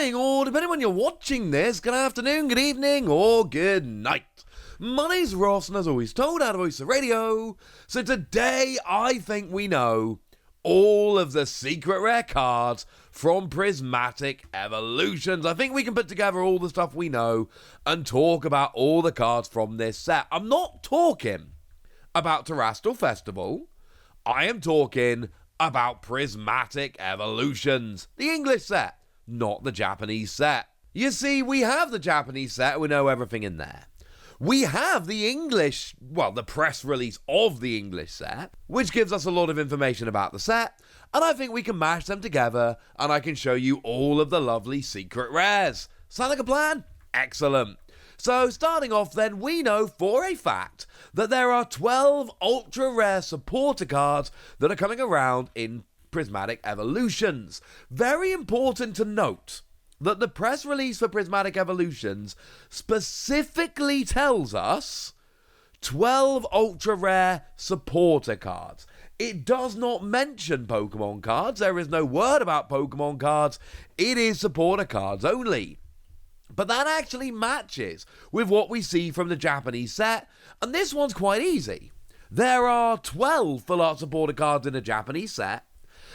morning, or depending when you're watching this, good afternoon, good evening, or good night. My name's Ross, and as always told out of Voice of Radio, so today I think we know all of the secret rare cards from Prismatic Evolutions. I think we can put together all the stuff we know and talk about all the cards from this set. I'm not talking about Terrestrial Festival. I am talking about Prismatic Evolutions, the English set, not the Japanese set. You see, we have the Japanese set, we know everything in there. We have the English, the press release of the English set, which gives us a lot of information about the set, and I think we can mash them together, and I can show you all of the lovely secret rares. Sound like a plan? Excellent. So, starting off then, we know for a fact that there are 12 ultra rare supporter cards that are coming around in Prismatic Evolutions. Very important to note that the press release for Prismatic Evolutions specifically tells us 12 ultra rare supporter cards. It does not mention Pokemon cards. There is no word about Pokemon cards. It is supporter cards only. But that actually matches with what we see from the Japanese set, and this one's quite easy. There are 12 full art supporter cards in the Japanese set.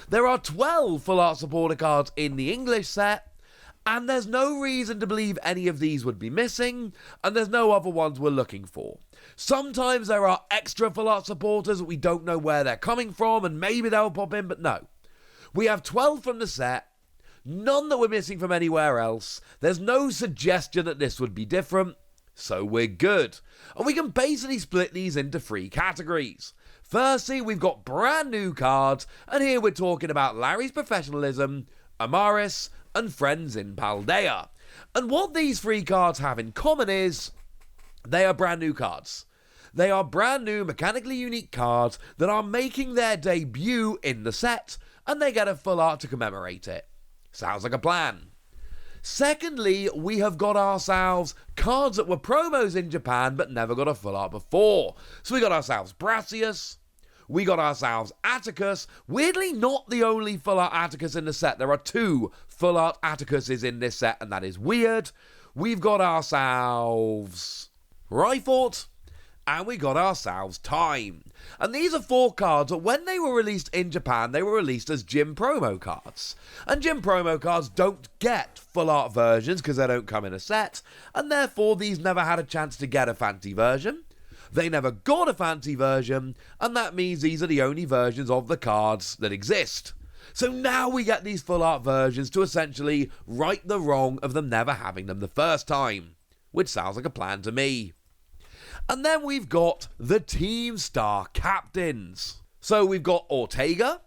There are 12 full art supporter cards in the English set. And there's no reason to believe any of these would be missing, and there's no other ones we're looking for. Sometimes there are extra full art supporters that we don't know where they're coming from, and maybe they'll pop in, but no. We have 12 from the set, none that we're missing from anywhere else. There's no suggestion that this would be different, so we're good. And we can basically split these into 3 categories. Firstly, we've got brand new cards, and here we're talking about Larry's Professionalism, Amaris, and Friends in Paldea. And what these 3 cards have in common is they are brand new cards. They are brand new mechanically unique cards that are making their debut in the set, and they get a full art to commemorate it. Sounds like a plan. Secondly, we have got ourselves cards that were promos in Japan but never got a full art before. So we got ourselves Brassius, we got ourselves Atticus. Weirdly, not the only full art Atticus in the set. There are 2 full art Atticuses in this set, and that is weird. We've got ourselves Rhyfort, and we got ourselves Time. And these are 4 cards that when they were released in Japan, they were released as gym promo cards. And gym promo cards don't get full art versions because they don't come in a set, and therefore these never had a chance to get a fancy version. They never got a fancy version, and that means these are the only versions of the cards that exist. So now we get these full art versions to essentially right the wrong of them never having them the first time, which sounds like a plan to me. And then we've got the Team Star Captains. So we've got Ortega,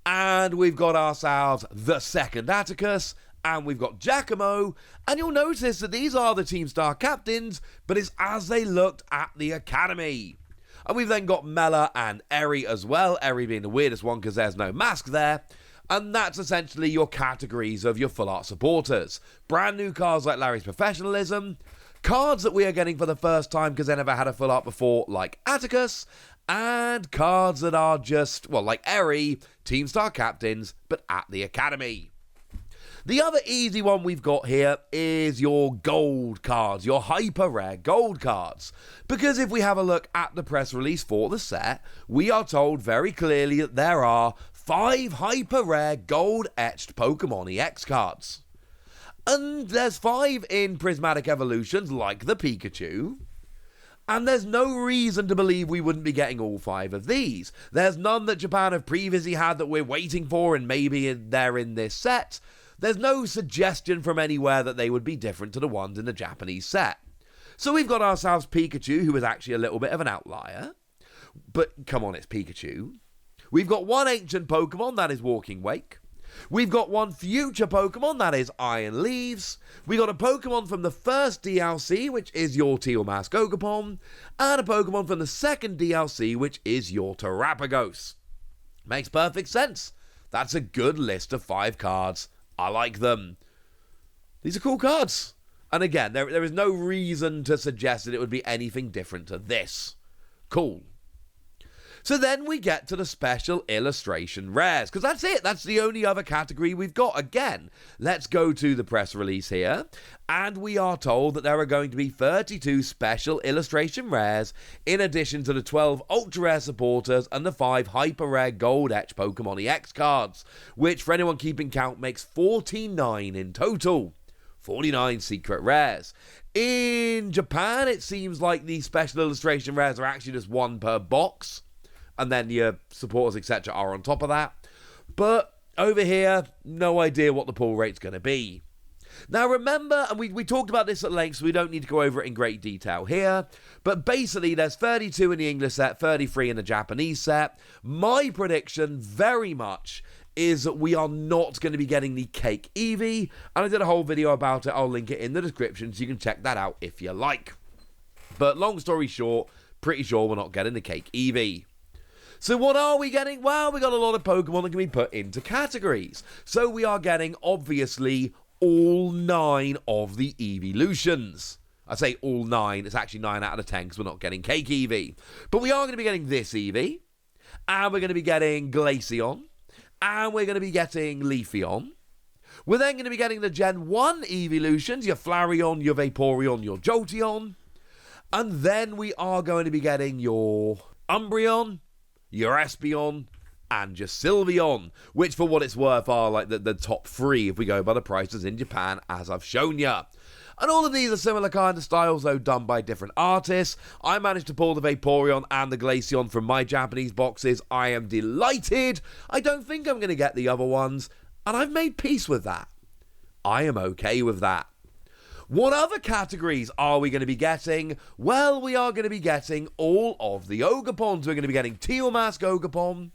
and we've got ourselves the second Atticus, and we've got Giacomo, and you'll notice that these are the Team Star Captains, but it's as they looked at the Academy. And we've then got Mela and Eri as well, Eri being the weirdest one because there's no mask there, and that's essentially your categories of your full art supporters. Brand new cards like Larry's Professionalism, cards that we are getting for the first time because they never had a full art before like Atticus, and cards that are just, like Eri, Team Star Captains, but at the Academy. The other easy one we've got here is your gold cards, your hyper rare gold cards. Because if we have a look at the press release for the set, we are told very clearly that there are 5 hyper rare gold etched Pokemon EX cards. And there's 5 in Prismatic Evolutions, like the Pikachu. And there's no reason to believe we wouldn't be getting all 5 of these. There's none that Japan have previously had that we're waiting for, and maybe they're in this set. There's no suggestion from anywhere that they would be different to the ones in the Japanese set. So we've got ourselves Pikachu, who is actually a little bit of an outlier. But come on, it's Pikachu. We've got 1 ancient Pokemon, that is Walking Wake. We've got 1 future Pokemon, that is Iron Leaves. We got a Pokemon from the first DLC, which is your Teal Mask Ogapon. And a Pokemon from the second DLC, which is your Terrapagos. Makes perfect sense. That's a good list of 5 cards. I like them. These are cool cards. And again, there is no reason to suggest that it would be anything different to this. Cool. So then we get to the special illustration rares, because that's it. That's the only other category we've got. Again, let's go to the press release here, and we are told that there are going to be 32 special illustration rares, in addition to the 12 ultra rare supporters and the 5 hyper rare gold etch Pokemon EX cards, which for anyone keeping count makes 49 in total. 49 secret rares. In Japan, it seems like the special illustration rares are actually just one per box, and then your supporters, etc. are on top of that. But over here, no idea what the pull rate's going to be. Now remember, and we talked about this at length, so we don't need to go over it in great detail here, but basically there's 32 in the English set, 33 in the Japanese set. My prediction, very much, is that we are not going to be getting the Cake Eevee, and I did a whole video about it. I'll link it in the description, so you can check that out if you like. But long story short, pretty sure we're not getting the Cake Eevee. So what are we getting? Well, we got a lot of Pokemon that can be put into categories. So we are getting, obviously, all 9 of the Evolutions. I say all 9, it's actually 9 out of 10 because we're not getting Cake Eevee. But we are going to be getting this Eevee, and we're going to be getting Glaceon, and we're going to be getting Leafeon. We're then going to be getting the Gen 1 Evolutions, your Flareon, your Vaporeon, your Jolteon. And then we are going to be getting your Umbreon, your Espeon, and your Sylveon, which for what it's worth are like the top 3 if we go by the prices in Japan, as I've shown you. And all of these are similar kind of styles, though done by different artists. I managed to pull the Vaporeon and the Glaceon from my Japanese boxes. I am delighted. I don't think I'm going to get the other ones, and I've made peace with that. I am okay with that. What other categories are we going to be getting? Well, we are going to be getting all of the Ogapons. We're going to be getting Teal Mask Ogapon.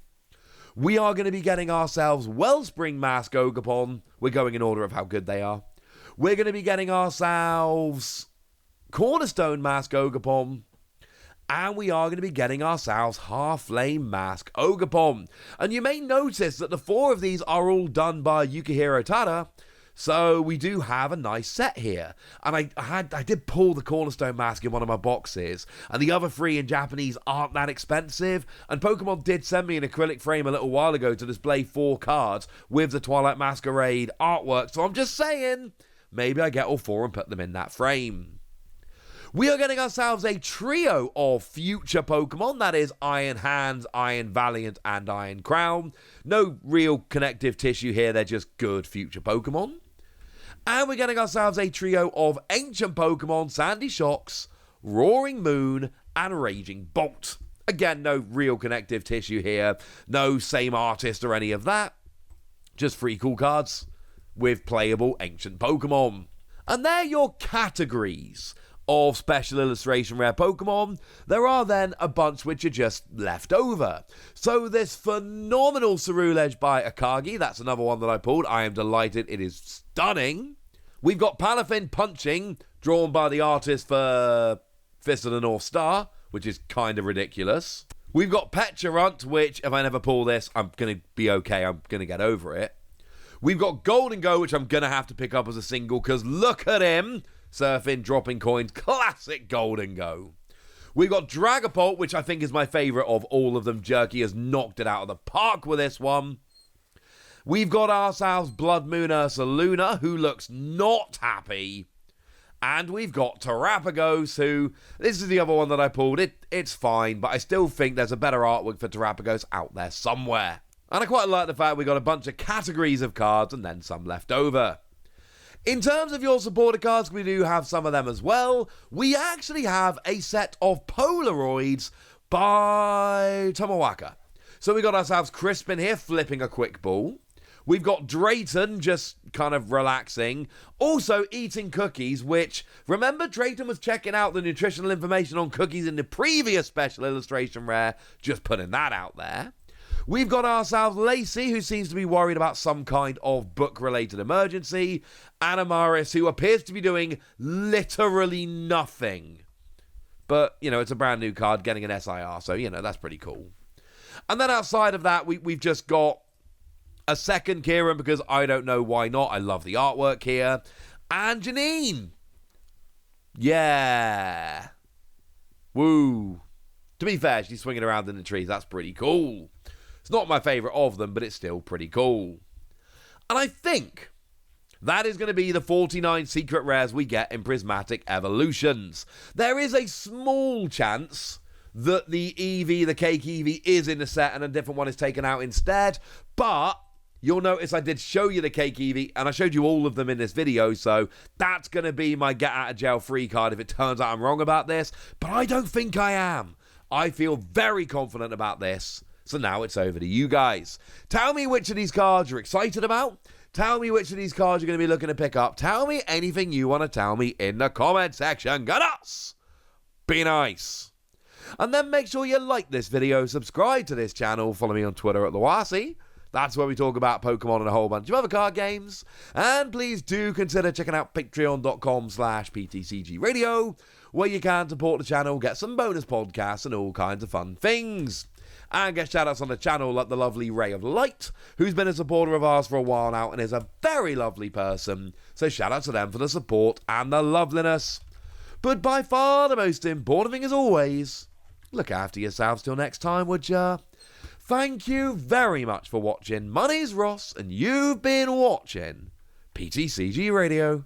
We are going to be getting ourselves Wellspring Mask Ogapon. We're going in order of how good they are. We're going to be getting ourselves Cornerstone Mask Ogapon. And we are going to be getting ourselves Half-Flame Mask Ogapon. And you may notice that the 4 of these are all done by Yukihiro Tada. So we do have a nice set here. And I did pull the Cornerstone Mask in one of my boxes, and the other 3 in Japanese aren't that expensive, and Pokemon did send me an acrylic frame a little while ago to display 4 cards with the Twilight Masquerade artwork, so I'm just saying, maybe I get all 4 and put them in that frame. We are getting ourselves a trio of future Pokemon, that is Iron Hands, Iron Valiant, and Iron Crown. No real connective tissue here, they're just good future Pokemon. And we're getting ourselves a trio of ancient Pokemon, Sandy Shocks, Roaring Moon, and Raging Bolt. Again, no real connective tissue here, no same artist or any of that. Just 3 cool cards with playable ancient Pokemon. And they're your categories of special illustration rare Pokemon. There are then a bunch which are just left over. So this phenomenal Ceruledge by Akagi, that's another one that I pulled. I am delighted, it is stunning. We've got Palafin Punching, drawn by the artist for Fist of the North Star, which is kind of ridiculous. We've got Pecharunt, which if I never pull this, I'm going to be okay, I'm going to get over it. We've got Golden Go, which I'm going to have to pick up as a single, because look at him! Surfing, dropping coins, classic Golden Go. We've got Dragapult, which I think is my favourite of all of them. Jerky has knocked it out of the park with this one. We've got ourselves Blood Moon Ursaluna, who looks not happy. And we've got Terrapagos, who, this is the other one that I pulled. It's fine, but I still think there's a better artwork for Terrapagos out there somewhere. And I quite like the fact we got a bunch of categories of cards and then some left over. In terms of your supporter cards, we do have some of them as well. We actually have a set of Polaroids by Tomawaka. So we got ourselves Crispin here, flipping a quick ball. We've got Drayton just kind of relaxing. Also eating cookies, which, remember Drayton was checking out the nutritional information on cookies in the previous special illustration rare. Just putting that out there. We've got ourselves Lacey, who seems to be worried about some kind of book-related emergency. Animaris, who appears to be doing literally nothing. But, you know, it's a brand new card getting an SIR, so, you know, that's pretty cool. And then outside of that, we've just got a second Kieran, because I don't know why not. I love the artwork here. And Janine. Yeah. Woo. To be fair, she's swinging around in the trees. That's pretty cool. It's not my favourite of them, but it's still pretty cool. And I think that is going to be the 49 secret rares we get in Prismatic Evolutions. There is a small chance that the Eevee, the Cake Eevee, is in the set and a different one is taken out instead. But you'll notice I did show you the Cake Eevee, and I showed you all of them in this video, so that's going to be my get out of jail free card if it turns out I'm wrong about this. But I don't think I am. I feel very confident about this. So now it's over to you guys. Tell me which of these cards you're excited about. Tell me which of these cards you're going to be looking to pick up. Tell me anything you want to tell me in the comment section. Got us! Be nice. And then make sure you like this video, subscribe to this channel, follow me on Twitter at Lawasi. That's where we talk about Pokemon and a whole bunch of other card games. And please do consider checking out patreon.com/PTCGradio, where you can support the channel, get some bonus podcasts and all kinds of fun things. And get shoutouts on the channel like the lovely Ray of Light, who's been a supporter of ours for a while now and is a very lovely person. So shout out to them for the support and the loveliness. But by far the most important thing as always, look after yourselves till next time, would ya? Thank you very much for watching. My name's Ross, and you've been watching PTCG Radio.